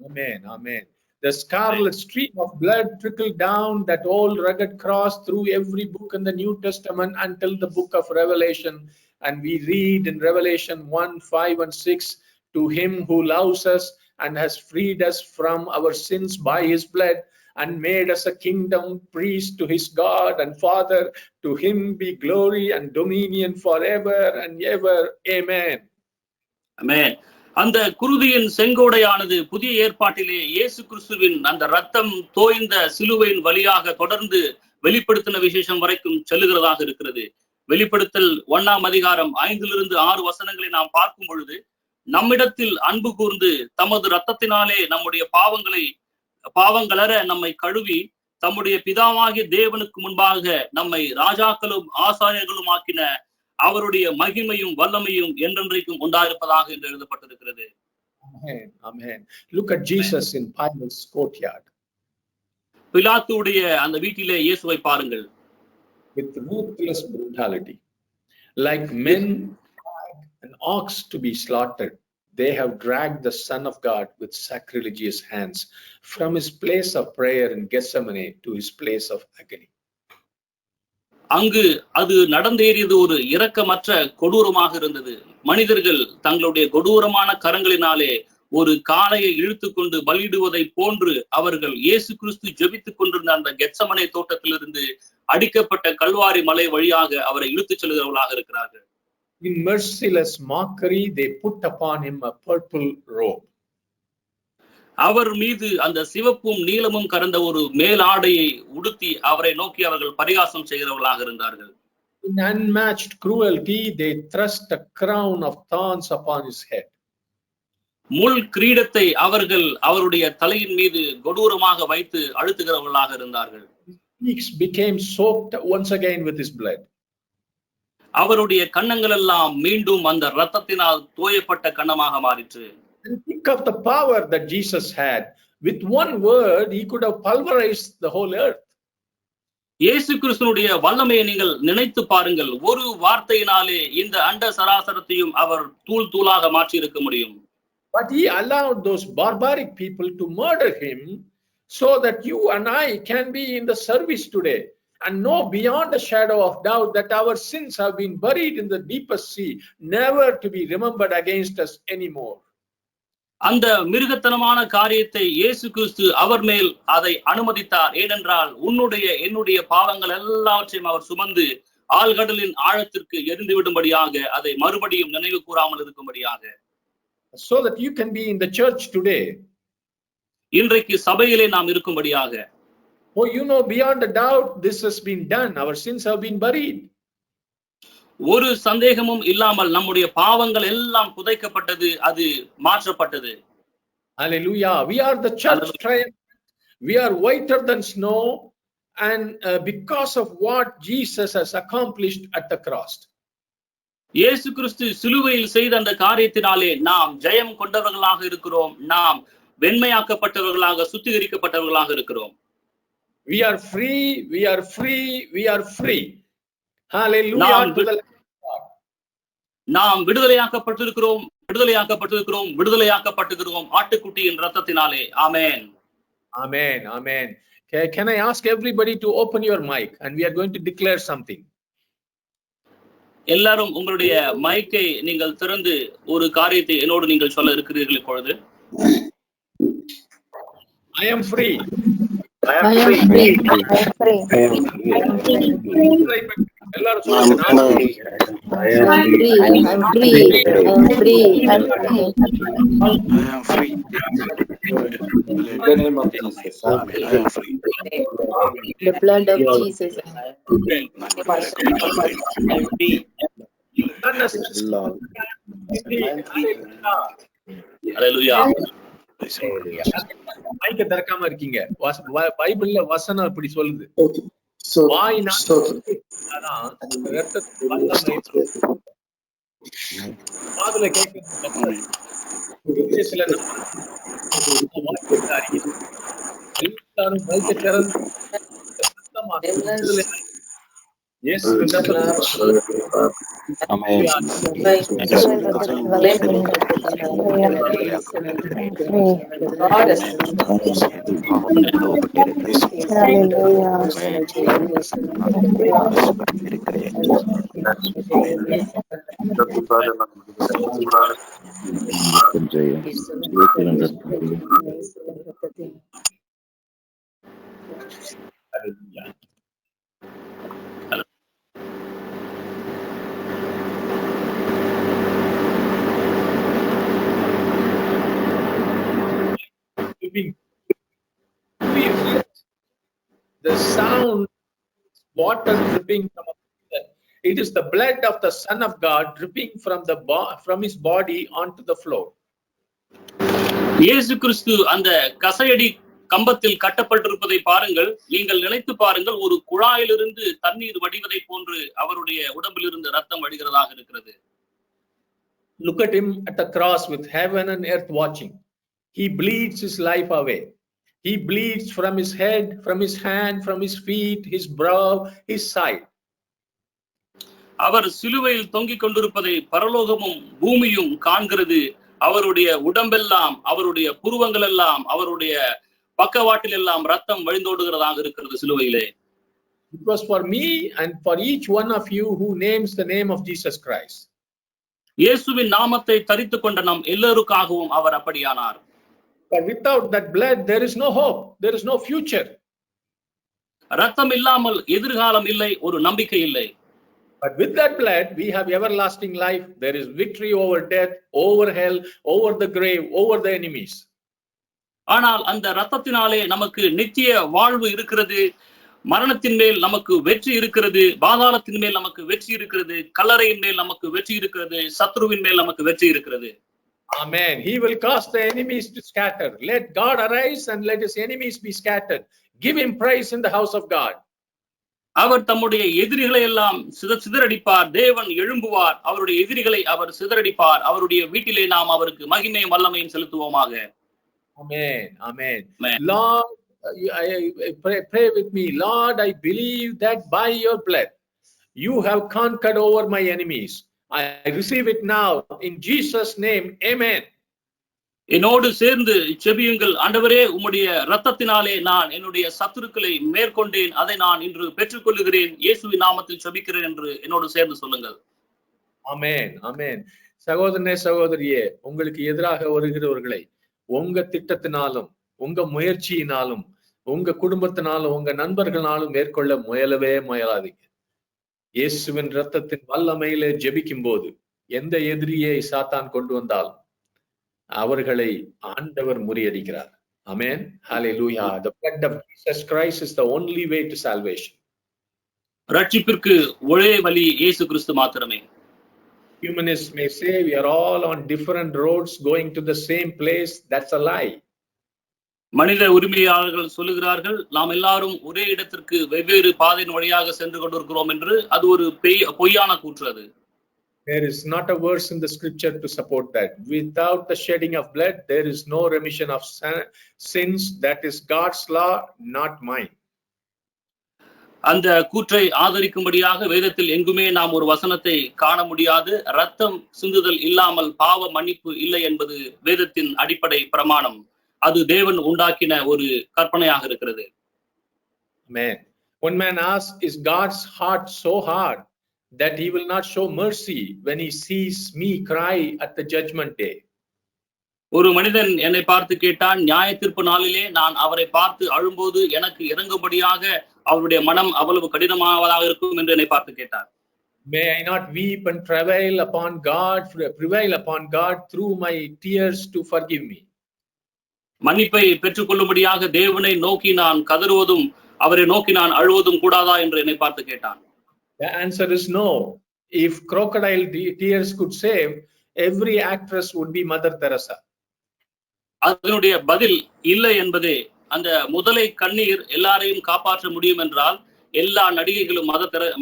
Amen. Amen. The scarlet stream of blood trickled down that old rugged cross through every book in the New Testament until the book of Revelation. And we read in Revelation 1, 5 and 6, to him who loves us and has freed us from our sins by his blood and made us a kingdom, priest to his God and Father, to him be glory and dominion forever and ever. Amen. Amen. அந்த குருதியின் செங்கோடையானது புதிய ஏற்பாட்டிலே இயேசு கிறிஸ்துவின் அந்த ரத்தம் தோய்ந்த சிலுவையின் வழியாக தொடர்ந்து வெளிப்படுத்தின விசேஷம் வரைக்கும் செல்லுகிறதாக இருக்கிறது. வெளிப்படுத்தல் 1ஆம் அதிகாரம் 5-6 வசனங்களை நாம் பார்க்கும் பொழுது, நம்மிடத்தில் அன்பு கூர்ந்து தமது ரத்தத்தினாலே நம்முடைய பாவங்களற நம்மை கழுவி தம்முடைய பிதாவாகிய தேவனுக்கு முன்பாக நம்மை ராஜாக்களும் ஆசாரியர்களும் ஆக்கின அவருடைய மகிமையும் வல்லமையும் என்றென்றைக்கும் உண்டாயிருப்பதாக என்று எழுதப்பட்டிருக்கிறது. Amen. Amen. Look at Jesus in Pilate's courtyard. பிலாத்துடைய அந்த வீட்டிலே இயேசுவை பாருங்கள். With ruthless brutality, like men an ox to be slaughtered, they have dragged the Son of God with sacrilegious hands from his place of prayer in Gethsemane to his place of agony. அங்கு அது நடந்தேறியது ஒரு இரக்கமற்ற கொடூரமாக இருந்தது. மனிதர்கள் தங்களுடைய கொடூரமான கரங்களினாலே ஒரு காளையை இழுத்து கொண்டு பலியிடுவதை போன்று அவர்கள் இயேசு கிறிஸ்து ஜெபித்துக் கொண்டிருந்த அந்த கெத்சமனே தோட்டத்திலிருந்து அடிக்கப்பட்ட கல்வாரி மலை வழியாக அவரை இழுத்துச் செல்கிறவர்களாக இருக்கிறார்கள். In merciless mockery, they put upon him a purple robe. அவர் மீது அந்த சிவப்பும் நீலமும் கலந்த ஒரு மேலாடையை உடுத்தி அவரை நோக்கி அவர்கள் பரிகாசம் செய்கிறவர்களாக இருந்தார்கள். In unmatched cruelty, they thrust a crown of thorns upon his head. முள் கிரீடத்தை அவர்கள் அவருடைய தலையின் மீது கொடூரமாக வைத்து அழுத்துகிறவர்களாக இருந்தார்கள். His cheeks became soaked once again with his blood. அவருடைய கன்னங்கள் எல்லாம் மீண்டும் அந்த இரத்தத்தினால் தோயப்பட்ட கன்னமாக மாறிற்று. And think of the power that Jesus had. With one word, he could have pulverized the whole earth. இயேசு கிறிஸ்துவினுடைய வல்லமையை நீங்கள் நினைத்து பாருங்கள். ஒரு வார்த்தையினாலே இந்த அண்ட சராசரத்தையும் அவர் தூள் தூளாக மாற்றி இருக்க முடியும். But he allowed those barbaric people to murder him so that you and I can be in the service today and know beyond a shadow of doubt that our sins have been buried in the deepest sea, never to be remembered against us anymore. அந்த மிருகத்தனமான காரியத்தை இயேசு கிறிஸ்து அவர் மேல் அதை அனுமதித்தார். ஏனென்றால் என்னுடைய பாவங்கள் எல்லாவற்றையும் அவர் சுமந்து ஆழ்கடலின் ஆழத்திற்கு எரிந்து விடும்படியாக, அதை மறுபடியும் நினைவு கூறாமல் இருக்கும்படியாக. So that you can be in the church today. இன்றைக்கு சபையிலே நாம் இருக்கும்படியாக. Oh, you know beyond a doubt this has been done. Our sins have been buried. ஒரு சந்தேகமும் இல்லாமல் நம்முடைய பாவங்கள் எல்லாம் புதைக்கப்பட்டது, அது மாற்றப்பட்டது. Hallelujah. We are the church triumphant. We are whiter than snow, and because of what Jesus has accomplished at the cross. இயேசு கிறிஸ்து சிலுவையில் செய்த அந்த காரியத்தினாலே நாம் ஜெயம் கொண்டவர்களாக இருக்கிறோம். நாம் வெண்மையாக்கப்பட்டவர்களாக, சுத்திகரிக்கப்பட்டவர்களாக இருக்கிறோம். We are free, we are free, we are free. Hallelujah to the Lord. நாம் விடுதலையாக்கப்பட்டிருக்கிறோம், விடுதலையாக்கப்பட்டிருக்கிறோம் ஆட்டுக்குட்டியின் இரத்தத்தினாலே. ஆமென். Amen. Amen. Can I ask everybody to open your mic and we are going to declare something. எல்லாரும் உங்களுடைய மைக்கை நீங்கள் திறந்து ஒரு காரியத்தை என்னோடு நீங்கள் சொல்ல இருக்கிறீர்கள் இப்பொழுது. I am free. I am free. எல்லாரும் சொல்லுங்க. I am free. In the name of Jesus. I am free. The blood of Jesus. Hallelujah. மைக்க திறக்காம இருக்கீங்க. பைபிள்ல வசனம் இப்படி சொல்லுது. காதுல கேட்கிறது Yes, with the blood. Amen. Hallelujah. Dripping. Do you hear the sound? Water dripping from a pillar. It is the blood of the Son of God dripping from his body onto the floor. இயேசு கிறிஸ்து அந்த கசையடி கம்பத்தில் கட்டப்பட்டிருப்பதை பாருங்கள். நீங்கள் நினைத்து பாருங்கள், ஒரு குழாயிலிருந்து தண்ணீர் வடிவதை போன்று அவருடைய உடம்பிலிருந்து ரத்தம் வடிகிறதாக இருக்கிறது. Look at him at the cross with heaven and earth watching. He bleeds his life away. He bleeds from his head, from his hand, from his feet, his brow, his side. அவர் சிலுவையில் தொங்கிக் கொண்டிருப்பதை பரலோகமும் பூமியும் காண்கிறது. அவருடைய உடம்பெல்லாம், அவருடைய புருவங்கள் எல்லாம், அவருடைய பக்கவாட்டில் எல்லாம் ரத்தம் வழிந்தோடுகிறதாக இருக்கிறது சிலுவையிலே. It was for me and for each one of you who names the name of Jesus Christ. இயேசுவின் நாமத்தை தரித்துக் கொண்ட நம் எல்லோருக்காகவும் அவர் அப்படியானார். But without that blood, there is no hope. There is no future. ரத்தம் இல்லாமல் எதிர்காலம் இல்லை, ஒரு நம்பிக்கை இல்லை. But with that blood, we have everlasting life. There is victory over death, over hell, over the grave, over the enemies. ஆனால் அந்த ரத்தத்தினாலே நமக்கு நித்திய வாழ்வு இருக்கிறது. மரணத்தின் மேல் நமக்கு வெற்றி இருக்கிறது. பாதாளத்தின் மேல் நமக்கு வெற்றி இருக்கிறது. கல்லறையின் மேல் நமக்கு வெற்றி இருக்கிறது. சத்ருவின் மேல் நமக்கு வெற்றி இருக்கிறது. Amen. He will cause the enemies to scatter. Let God arise and let his enemies be scattered. Give him praise in the house of God. அவர் தம்முடைய எதிரிகளை எல்லாம் சிதறடிப்பார். தேவன் எழும்புவார். அவருடைய எதிரிகளை அவர் சிதறடிப்பார். அவருடைய வீட்டிலே நாம் அவருக்கு மகிமையும் வல்லமையும் செலுத்துவோமாக. Amen. Amen. Amen. Lord, pray with me. Lord, I believe that by your blood you have conquered over my enemies. I receive it now in Jesus' name. Amen. என்னோடு சேர்ந்து செபியுங்கள். ஆண்டவரே, உம்முடைய இரத்தத்தினாலே நான் என்னுடைய சத்துருக்களை மேற்கொண்டேன். அதை நான் இன்று பெற்றுக்கொள்கிறேன். இயேசுவின் நாமத்தில் செபிக்கிறேன் என்று என்னோடு சேர்ந்து சொல்லுங்கள். ஆமென். ஆமென். சகோதரனே, சகோதரியே, உங்களுக்கு எதிராக வருகிறவர்களை உங்க திட்டத்தினாலும், உங்க முயற்சியினாலும், உங்க குடும்பத்தினாலும், உங்க நண்பர்களாலும் மேற்கொள்ள முயலாதீங்க. இயேசுவின் இரத்தத்தின் வல்லமையிலே ஜெபிக்கும் போது எந்த எதிரியை சாத்தான் கொண்டு வந்தாலும் அவர்களை ஆண்டவர் முறியடிக்கிறார். Amen. Hallelujah. The blood of Jesus Christ is the only way to salvation. ரட்சிப்பிற்கு ஒரே வழி இயேசு கிறிஸ்து மாத்திரமே. Humanists may say we are all on different roads going to the same place. That's a lie. மனித உரிமையாளர்கள் சொல்லுகிறார்கள், நாம் எல்லாரும் ஒரே இடத்திற்கு வெவ்வேறு பாதையின் வழியாக சென்று கொண்டிருக்கிறோம் என்று. அது ஒரு பொய்யான கூற்று. அது There is not a verse in the scripture to support that. Without the shedding of blood, there is no remission of sins. That is God's law, not mine. அந்த கூற்றை ஆதரிக்கும்படியாக வேதத்தில் எங்குமே நாம் ஒரு வசனத்தை காண முடியாது. ரத்தம் சிந்துதல் இல்லாமல் பாவ மன்னிப்பு இல்லை என்பது வேதத்தின் அடிப்படை பிரமாணம். அது தேவன் உண்டாக்கின ஒரு கற்பனையாக இருக்கிறது. Amen. One man asked, is God's heart so hard that he will not show mercy when he sees me cry at the judgment day? ஒரு மனிதன் என்னை பார்த்து கேட்டான், நியாய தீர்ப்பு நாளிலே நான் அவரை பார்த்து அழும்போது எனக்கு இறங்கும்படியாக அவருடைய மனம் அவ்வளவு கடினமாவதாக இருக்கும் என்று என்னை பார்த்து கேட்டார். May I not weep and prevail upon God through my tears to forgive me? மன்னிப்பை பெற்றுக் கொள்ளும்படியாக தேவனை நோக்கி நான் கதறுவதும் அவரை நோக்கி நான் அழுவதும் கூடாதா என்று என்னை பார்த்து கேட்டான். The answer is no. If crocodile tears could save, every actress would be Mother Teresa. அதனுடைய பதில் இல்லை என்பதே. அந்த முதலை கண்ணீர் எல்லாரையும் காப்பாற்ற முடியும் என்றால் எல்லா நடிகைகளும்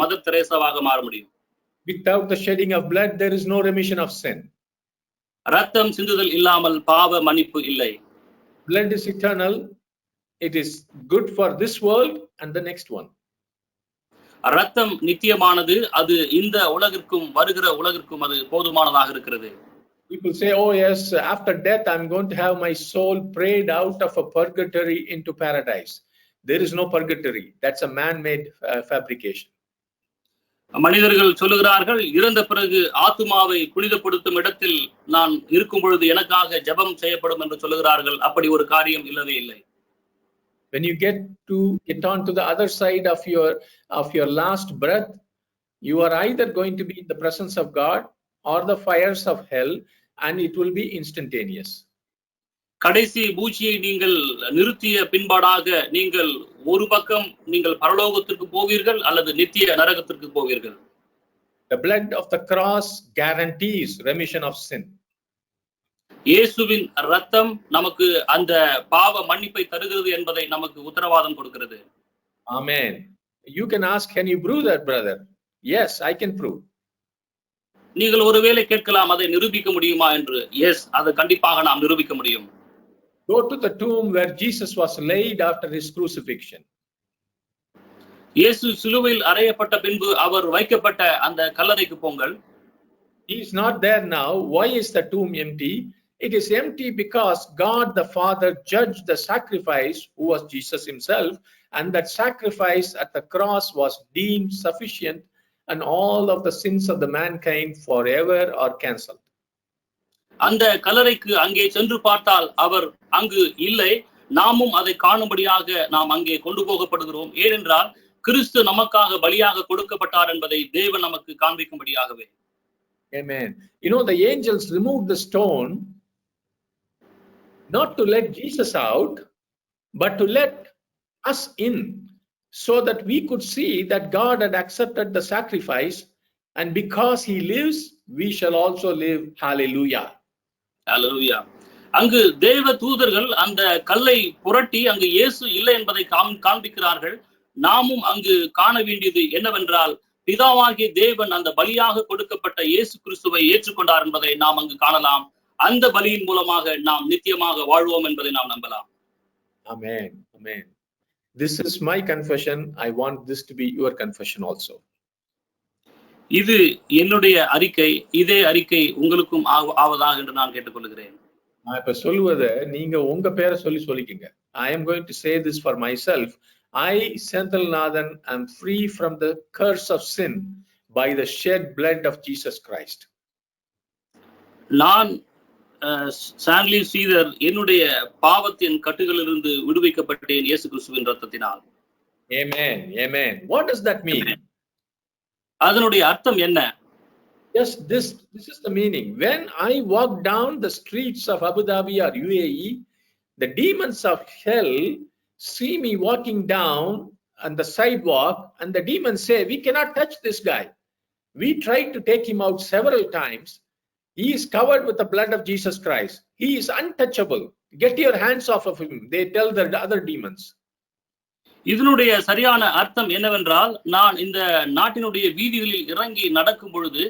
மதர் தெரேசாவாக மாற முடியும். Without the shedding of blood, there is no remission of sin. ரத்தம் சிந்துதல் இல்லாமல் பாவ மன்னிப்பு இல்லை. Blood is eternal. It is good for this world and the next one. ரத்தம் நித்தியமானது, அது இந்த உலகிற்கும் வருகிற உலகிற்கும் அது போதுமானதாக இருக்கிறது. People say, oh yes, after death I'm going to have my soul prayed out of a purgatory into paradise. There is no purgatory. That's a man-made fabrication. மனிதர்கள் சொல்லுகிறார்கள், இறந்த பிறகு ஆத்துமாவை புனிதப்படுத்தும் இடத்தில் நான் இருக்கும் பொழுது எனக்காக ஜெபம் செய்யப்படும் என்று சொல்லுகிறார்கள். அப்படி ஒரு காரியம் இல்லவே இல்லை. When you get on to the other side of your last breath, you are either going to be in the presence of God or the fires of hell, and it will be instantaneous. கடைசி பூச்சியை நீங்கள் நிறுத்திய பின்பாடாக நீங்கள் ஒரு பக்கம் நீங்கள் பரலோகத்திற்கு போவீர்கள் அல்லது நித்திய நரகத்திற்கு போவீர்கள். The blood of the cross guarantees remission of sin. இயேசுவின் இரத்தம் நமக்கு அந்த பாவ மன்னிப்பை தருகிறது என்பதை நமக்கு உத்தரவாதம் கொடுக்கிறது. Amen. You can ask, can you prove that, brother? Yes, I can prove. நீங்கள் ஒருவேளை கேட்கலாம், அதை நிரூபிக்க முடியுமா என்று. எஸ், அதை கண்டிப்பாக நாம் நிரூபிக்க முடியும். Go to the tomb where Jesus was laid after his crucifixion. இயேசு சிலுவையில் அறையப்பட்ட பின்பு அவர் வைக்கப்பட்ட அந்த கல்லறைக்கு போங்கள். He is not there now. Why is the tomb empty? It is empty because God the Father judged the sacrifice, who was Jesus himself, and that sacrifice at the cross was deemed sufficient, and all of the sins of the mankind forever are cancelled. அந்த கல்லறைக்கு அங்கே சென்று பார்த்தால் அவர் அங்கு இல்லை. நாமும் அதை காணும்படியாக நாம் அங்கே கொண்டு போகப்படுகிறோம். ஏனென்றால் கிறிஸ்து நமக்காக பலியாக கொடுக்கப்பட்டார் என்பதை தேவன் நமக்கு காண்பிக்கும்படியாகவே. Amen. You know, the angels removed the stone not to let Jesus out, but to let us in, so that we could see that God had accepted the sacrifice, and because he lives, we shall also live. Hallelujah. Hallelujah. அங்கு தேவ தூதர்கள் அந்த கல்லை புரட்டி அங்கு இயேசு இல்லை என்பதை காண்பிக்கிறார்கள். நாமும் அங்கு காண வேண்டியது என்னவென்றால், பிதாவாகிய தேவன் அந்த பலியாக கொடுக்கப்பட்ட இயேசு கிறிஸ்துவை ஏற்றுக்கொண்டார் என்பதை நாம் அங்கு காணலாம். அந்த பலியின் மூலமாக நாம் நித்தியமாக வாழ்வோம் என்பதை நாம் நம்பலாம். Amen. Amen. This is my confession. I want this to be your confession also. இது என்னுடைய அறிக்கை, இதே அறிக்கை உங்களுக்கும் ஆவதாக என்று நான் கேட்டுக்கொள்கிறேன். நான் இப்ப சொல்லுவதை நீங்க உங்க பேரை சொல்லிக்கங்க. I am going to say this for myself. I, Senthilnathan, am free from the curse of sin by the shed blood of Jesus Christ. நான் சான்லி ஸ்ரீதர் என்னுடைய பாவத்தின் கட்டுகளிலிருந்து விடுவிக்கப்பட்டேன் இயேசு கிறிஸ்துவின் இரத்தத்தினால். Amen. Amen. What does that mean? அதனுடைய அர்த்தம் என்ன? Yes, this is the meaning. When I walk down the streets of Abu Dhabi or UAE, the demons of hell see me walking down on the sidewalk, and the demons say, we cannot touch this guy. We tried to take him out several times. He is covered with the blood of Jesus Christ. He is untouchable. Get your hands off of him, they tell the other demons. இதனுடைய சரியான அர்த்தம் என்னவென்றால், நான் இந்த நாட்டினுடைய வீதிகளில் இறங்கி நடக்கும் பொழுது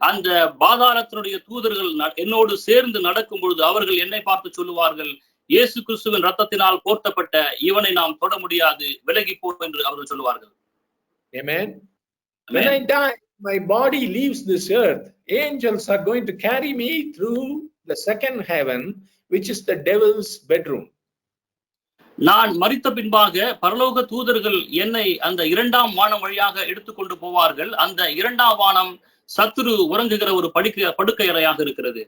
அந்த பாதாளத்தினுடைய தூதர்கள் என்னோடு சேர்ந்து நடக்கும் பொழுது அவர்கள் என்னை பார்த்து சொல்லுவார்கள், இயேசு கிறிஸ்துவின் இரத்தத்தினால் போர்த்தப்பட்ட இவனை நாம் தொட முடியாது, விலகி போ என்று அவர்கள் சொல்லுவார்கள். Amen. When I die, my body leaves this earth. Angels are going to carry me through the second heaven, which is the devil's bedroom. நான் மரித்த பின்பாக பரலோக தூதர்கள் என்னை அந்த இரண்டாம் வானம் வழியாக எடுத்துக்கொண்டு போவார்கள். அந்த இரண்டாம் வானம் சத்துரு உறங்குகிற ஒரு படுக்கை அறையாக இருக்கிறது.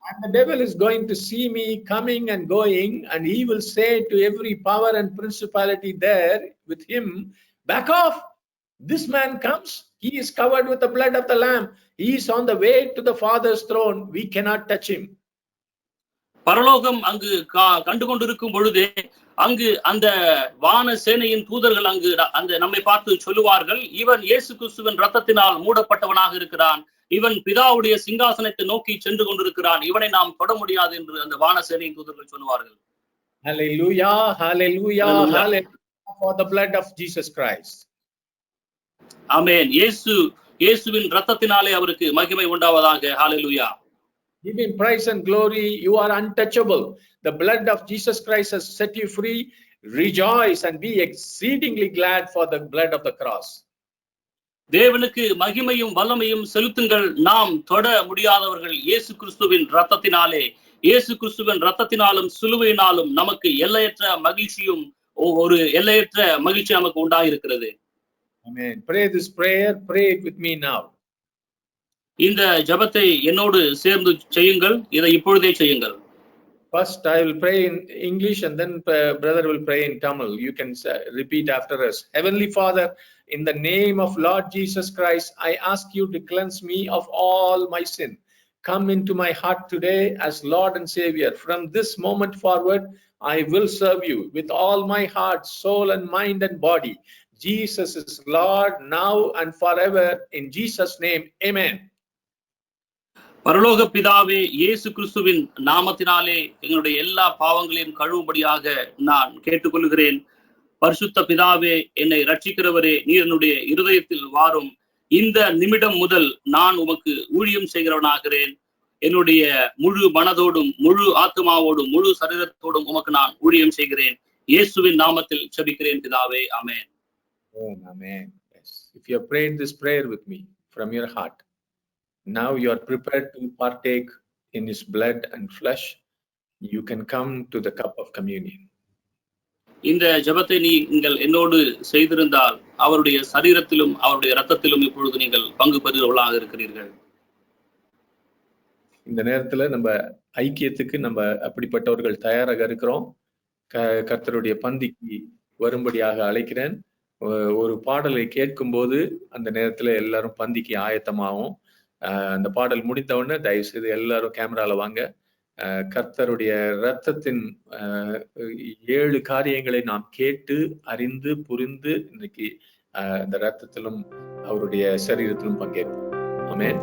And the devil is going to see me coming and going, and he will say to every power and principality there with him, back off. This man comes, he is covered with the blood of the Lamb. He is on the way to the Father's throne. We cannot touch him. பரலோகம் அங்கு கண்டு கொண்டிருக்கும் பொழுதே அங்கு அந்த வான சேனையின் தூதர்கள் அங்கு அந்த நம்மை பார்த்து சொல்லுவார்கள், இவன் இயேசு கிறிஸ்துவின் இரத்தத்தினால் மூடப்பட்டவனாக இருக்கிறான், இவன் பிதாவுடைய சிங்காசனத்தை நோக்கி சென்று கொண்டிருக்கிறான், இவனை நாம் தொட முடியாது என்று அந்த வான சேனையின் தூதர்கள் சொல்லுவார்கள். Hallelujah, hallelujah, hallelujah for the blood of Jesus Christ. ஆமென். இயேசுவின் இரத்தத்தினாலே அவருக்கு மகிமை உண்டாவதாக. ஹalleluya. Give him praise and glory. You are untouchable. The blood of Jesus Christ has set you free. Rejoice and be exceedingly glad for the blood of the cross. தேவனுக்கு மகிமையும் வல்லமையும் செலுத்துங்கள். நாம் தொட முடியாதவர்கள் இயேசு கிறிஸ்துவின் ரத்தத்தினாலே, இயேசு கிறிஸ்துவின் ரத்தத்தினாலும் சிலுவையினாலும் நமக்கு எல்லையற்ற மகிழ்ச்சியும் ஒரு எல்லையற்ற மகிழ்ச்சி நமக்கு உண்டாயிருக்கிறது. Amen. Pray this prayer. Pray it with me now. இந்த ஜெபத்தை என்னோடு சேர்ந்து செய்யுங்கள். இதை இப்பொழுதே செய்யுங்கள். First, I will pray in English and then brother will pray in Tamil. You can repeat after us. Heavenly Father, in the name of Lord Jesus Christ, I ask you to cleanse me of all my sin. Come into my heart today as Lord and Savior. From this moment forward, I will serve you with all my heart, soul, and mind and body. Jesus is Lord now and forever. In Jesus' name, amen. பரலோக பிதாவே, இயேசு கிறிஸ்துவின் நாமத்தினாலே எங்களுடைய எல்லா பாவங்களையும் கழுவும்படியாக நான் கேட்டுக்கொள்கிறேன். பரிசுத்த பிதாவே, என்னை ரட்சிக்கிறவரே, நீர் என்னுடைய இருதயத்தில் வாரும். இந்த நிமிடம் முதல் நான் உமக்கு ஊழியம் செய்கிறவனாகிறேன். என்னுடைய முழு மனதோடும் முழு ஆத்மாவோடும் முழு சரீரத்தோடும் உமக்கு நான் ஊழியம் செய்கிறேன். இயேசுவின் நாமத்தில் ஜெபிக்கிறேன் பிதாவே. ஆமென். Amen. Yes. If you have prayed this prayer with me from your heart, now you are prepared to partake in his blood and flesh. You can come to the cup of communion. இந்த ஜெபத்தை நீங்கள் என்னோடு செய்திருந்தால் அவருடைய சரீரத்திலும் அவருடைய இரத்தத்திலும் இப்பொழுது நீங்கள் பங்கு பெறுகிறவர்களாக இருக்கிறீர்கள். இந்த நேரத்துல நம்ம ஐக்கியத்துக்கு நம்ம அப்படிப்பட்டவர்கள் தயாராக இருக்கிறோம். கர்த்தருடைய பந்திக்கு வரும்படியாக அழைக்கிறேன். ஒரு பாடலை கேட்கும் போது அந்த நேரத்துல எல்லாரும் பந்திக்கு ஆயத்தமாகும். அந்த பாடல் முடிந்த உடனே தயவு செய்து எல்லாரும் கேமரால வாங்க. கர்த்தருடைய இரத்தத்தின் 7 காரியங்களை நாம் கேட்டு அறிந்து புரிந்து இன்னைக்கு அந்த இரத்தத்திலும் அவருடைய சரீரத்திலும் பங்கேற்போம். ஆமென்.